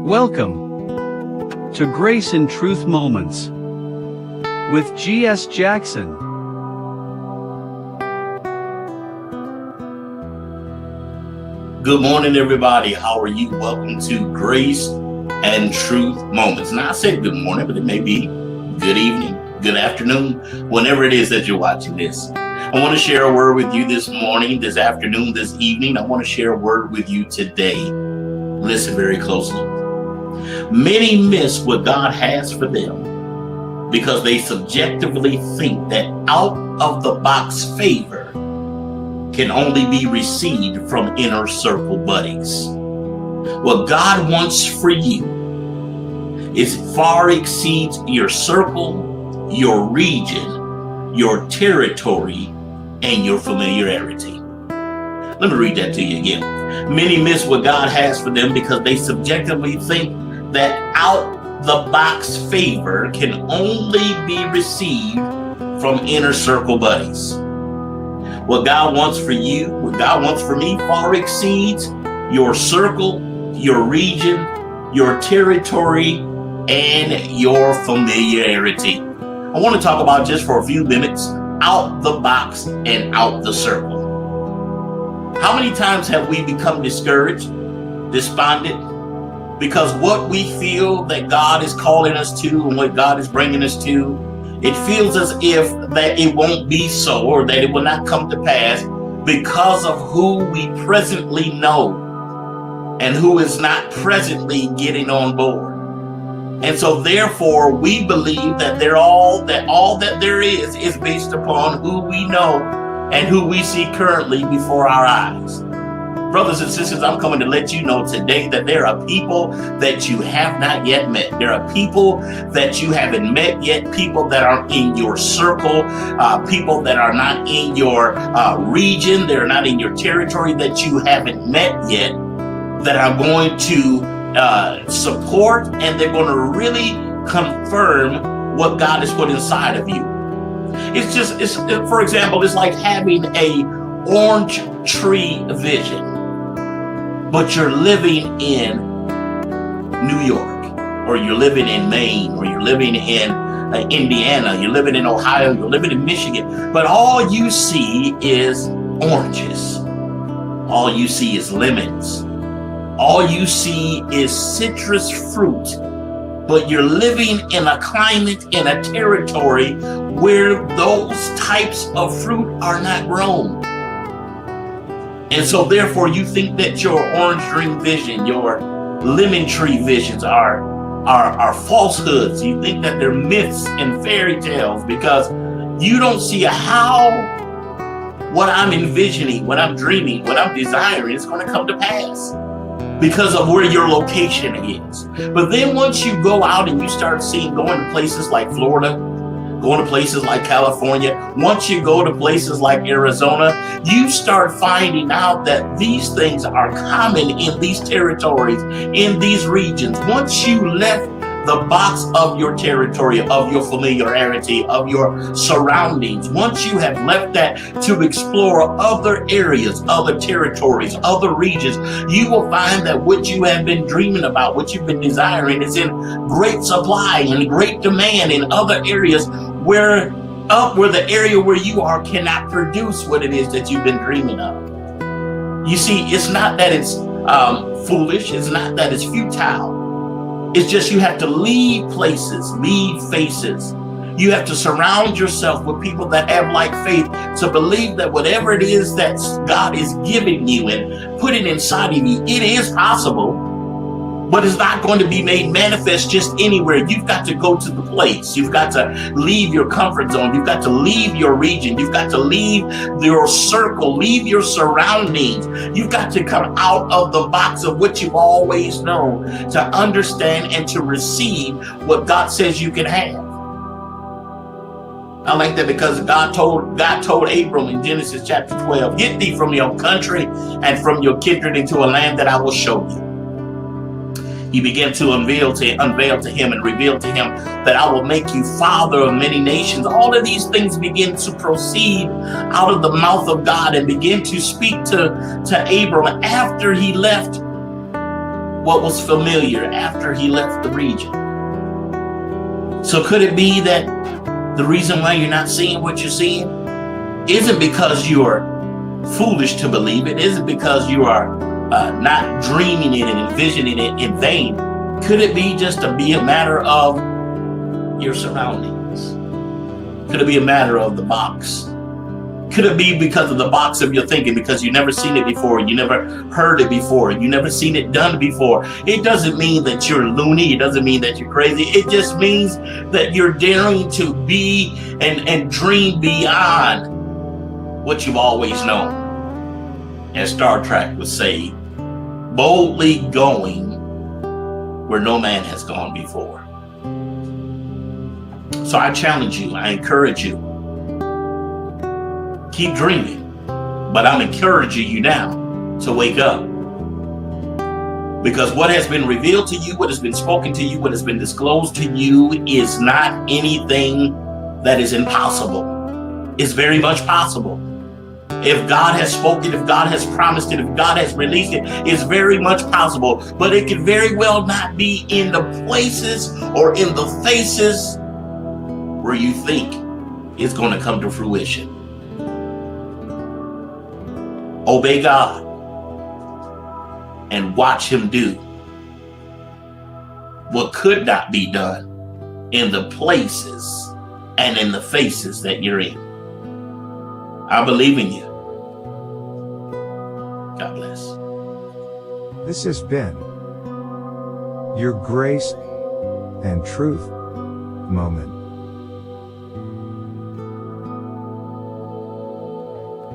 Welcome to Grace and Truth Moments with G.S. Jackson. Good morning, everybody. How are you? Welcome to Grace and Truth Moments. Now, I said good morning, but it may be good evening, good afternoon, whenever it is that you're watching this. I want to share a word with you this morning, this afternoon, this evening. I want to share a word with you today. Listen very closely. Many miss what God has for them because they subjectively think that out of the box favor can only be received from inner circle buddies. What God wants for you is far exceeds your circle, your region, your territory, and your familiarity. Let me read that to you again. Many miss what God has for them because they subjectively think that out the box favor can only be received from inner circle buddies. What God wants for you, what God wants for me far exceeds your circle, your region, your territory, and your familiarity. I want to talk about just for a few minutes, out the box and out the circle. How many times have we become discouraged, despondent, because what we feel that God is calling us to and what God is bringing us to, it feels as if that it won't be so or that it will not come to pass because of who we presently know and who is not presently getting on board. And so therefore we believe that all that there is based upon who we know and who we see currently before our eyes. Brothers and sisters, I'm coming to let you know today that there are people that you have not yet met. There are people that you haven't met yet, people that are in your circle, people that are not in your region, they're not in your territory that you haven't met yet, that are going to support and they're going to really confirm what God has put inside of you. For example, it's like having a orange tree vision, but you're living in New York, or you're living in Maine, or you're living in Indiana, you're living in Ohio, you're living in Michigan, but all you see is oranges. All you see is lemons. All you see is citrus fruit, but you're living in a climate, in a territory where those types of fruit are not grown. And so therefore you think that your orange dream vision, your lemon tree visions are falsehoods. You think that they're myths and fairy tales because you don't see how what I'm envisioning, what I'm dreaming, what I'm desiring is going to come to pass because of where your location is. But then once you go out and you start going to places like Florida, going to places like California, once you go to places like Arizona, you start finding out that these things are common in these territories, in these regions. Once you left the box of your territory, of your familiarity, of your surroundings, once you have left that to explore other areas, other territories, other regions, you will find that what you have been dreaming about, what you've been desiring is in great supply and great demand in other areas where the area where you are cannot produce what it is that you've been dreaming of. You see, it's not that it's foolish, it's not that it's futile. It's just you have to leave places, leave faces. You have to surround yourself with people that have like faith to believe that whatever it is that God is giving you and putting inside of you, it is possible, but it's not going to be made manifest just anywhere. You've got to go to the place. You've got to leave your comfort zone. You've got to leave your region. You've got to leave your circle, leave your surroundings. You've got to come out of the box of what you've always known to understand and to receive what God says you can have. I like that because God told Abram in Genesis chapter 12, get thee from your country and from your kindred into a land that I will show you. He began to unveil to him and reveal to him that I will make you father of many nations. All of these things begin to proceed out of the mouth of God and begin to speak to Abram after he left what was familiar after he left the region. So could it be that the reason why you're not seeing what you're seeing isn't because you're foolish to believe it, isn't because you are not dreaming it and envisioning it in vain? Could it be just to be a matter of your surroundings? Could it be a matter of the box? Could it be because of the box of your thinking, because you never seen it before, you never heard it before, you never seen it done before? It doesn't mean that you're loony. It doesn't mean that you're crazy. It just means that you're daring to be and dream beyond what you've always known. As Star Trek would say, boldly going where no man has gone before. So I challenge you, I encourage you, keep dreaming, but I'm encouraging you now to wake up. Because what has been revealed to you, what has been spoken to you, what has been disclosed to you is not anything that is impossible. It's very much possible. If God has spoken, if God has promised it, if God has released it, it's very much possible. But it could very well not be in the places or in the faces where you think it's going to come to fruition. Obey God and watch him do what could not be done in the places and in the faces that you're in. I believe in you. God bless. This has been your Grace and Truth Moment.